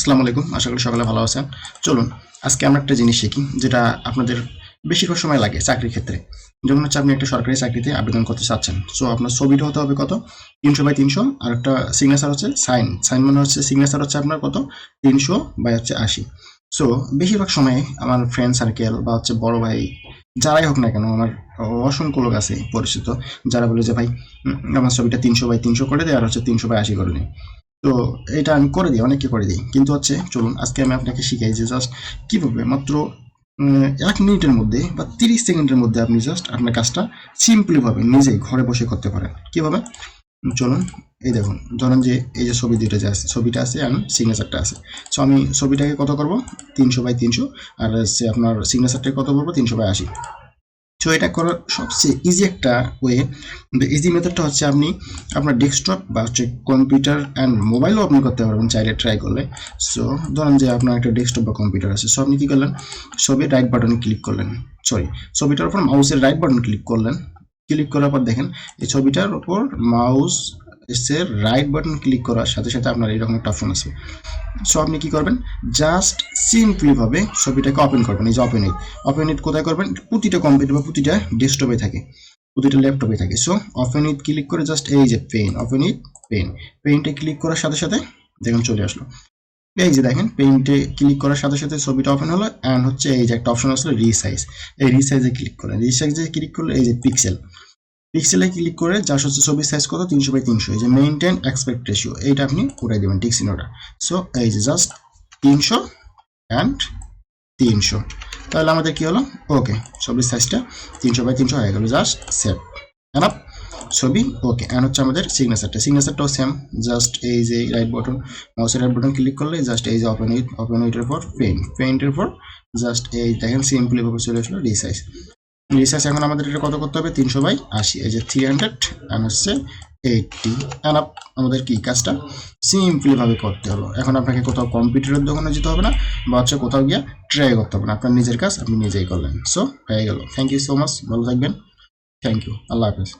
আসসালামু আলাইকুম, আশা করি সকলে ভালো আছেন। চলুন আজকে আমরা একটা জিনিস শিখি যেটা আপনাদের বেশিরভাগ সময় লাগে চাকরির ক্ষেত্রে। যেমন হচ্ছে আপনি একটা সরকারি চাকরিতে আবেদন করতে চাচ্ছেন, সো আপনার ছবিটা হতে হবে কত 300/300, আর একটা সিগনেচার হচ্ছে সাইন। সাইন মানে হচ্ছে সিগনেচার হচ্ছে আপনার কত 300/80। সো বেশিরভাগ সময় আমার ফ্রেন্ড সার্কেল বা হচ্ছে বড় ভাই যারাই হোক না কেন, আমার অসংখ্য লোক আছে পরিচিত যারা বলে যে ভাই আমার ছবিটা 300/300 করে দেয় আর হচ্ছে 300/80 করে দেয়। তো এটা আমি করে দিই, অনেককে করে দিই, কিন্তু হচ্ছে চলুন আজকে আমি আপনাকে শিখাই যে জাস্ট কীভাবে মাত্র 1 মিনিটের মধ্যে বা 30 সেকেন্ডের মধ্যে আপনি জাস্ট আপনার কাজটা সিম্পলিভাবে নিজেই ঘরে বসে করতে পারেন। কীভাবে চলুন, এই দেখুন, ধরেন যে এই যে ছবি দুইটা যে আছে, ছবিটা আছে আর সিগনেচারটা আছে। সো আমি ছবিটাকে কত করব 300/300, আর হচ্ছে আপনার সিগনেচারটাকে কত করবো 300/80। সো এটা করার সবচেয়ে ইজি একটা ওয়ে, ইজি মেথডটা হচ্ছে আপনি আপনার ডেস্কটপ বা হচ্ছে কম্পিউটার অ্যান্ড মোবাইলও আপনি করতে পারবেন চাইলে ট্রাই করলে। সো ধরেন যে আপনার একটা ডেস্কটপ বা কম্পিউটার আছে, সো আপনি কী করলেন, ছবির রাইট বাটনে ক্লিক করলেন, ছবিটার উপর মাউসের রাইট বাটন ক্লিক করলেন। ক্লিক করার পর দেখেন এই ছবিটার উপর মাউস এর রাইট বাটন ক্লিক করার সাথে সাথে আপনার এরকম একটা অপশন আছে। সো আপনি কি করবেন, জাস্ট সিম্পলি ভাবে ছবিটাকে ওপেন করবেন। এই যে ওপেন ইট কোথায় করবেন, প্রতিটা কম্পিউটার বা প্রতিটা ডেস্কটপে থাকে, প্রতিটা ল্যাপটপে থাকে। সো ওপেন ইট ক্লিক করে জাস্ট এই যে ওপেন ইট পেইন্টে ক্লিক করার সাথে সাথে দেখুন চলে আসলো। এই যে দেখেন পেইন্টে ক্লিক করার সাথে সাথে ছবিটা ওপেন হলো, অ্যান্ড হচ্ছে এই যে একটা অপশন আসলো রিসাইজ। এই রিসাইজে ক্লিক করেন, রিসাইজে ক্লিক করলে এই যে পিক্সেলে ক্লিক করে যা হচ্ছে ছবির সাইজ কত 300/300, এই যে মেইনটেইন অ্যাসপেক্ট রেশিও এইটা আপনি উঠাই দেবেন ঠিক চিহ্নটা। সো এই যে জাস্ট 300 অ্যান্ড 300, তাহলে আমাদের কি হলো, ওকে ছবির সাইজটা 300/300 হয়ে গেল। জাস্ট সেভ এনাফ, ছবি ওকে। অ্যান্ড হচ্ছে আমাদের সিগনেচারটাও সেম, জাস্ট এই যে রাইট বাটন, মাউসের রাইট বাটন ক্লিক করলে জাস্ট এই যে ওপেন ইটের পর পেইন্টের পর জাস্ট এই দেখেন সিম্পলি ভাবে চলে আসলো রিসাইজ। এখন আমাদের এটা কত করতে হবে 300/80, এই যে 300 অ্যান্ড হচ্ছে 80। অ্যান্ড আমাদের কি কাজটা সিম্পলি ভাবে করতে হলো। এখন আপনাকে কোথাও কম্পিউটারের দোকানে যেতে হবে না বা হচ্ছে কোথাও গিয়ে ট্রাই করতে হবে না, আপনার নিজের কাজ আপনি নিজেই করলেন। সো হয়ে গেল। থ্যাংক ইউ সো মাচ, ভালো থাকবেন। থ্যাংক ইউ, আল্লাহ হাফেজ।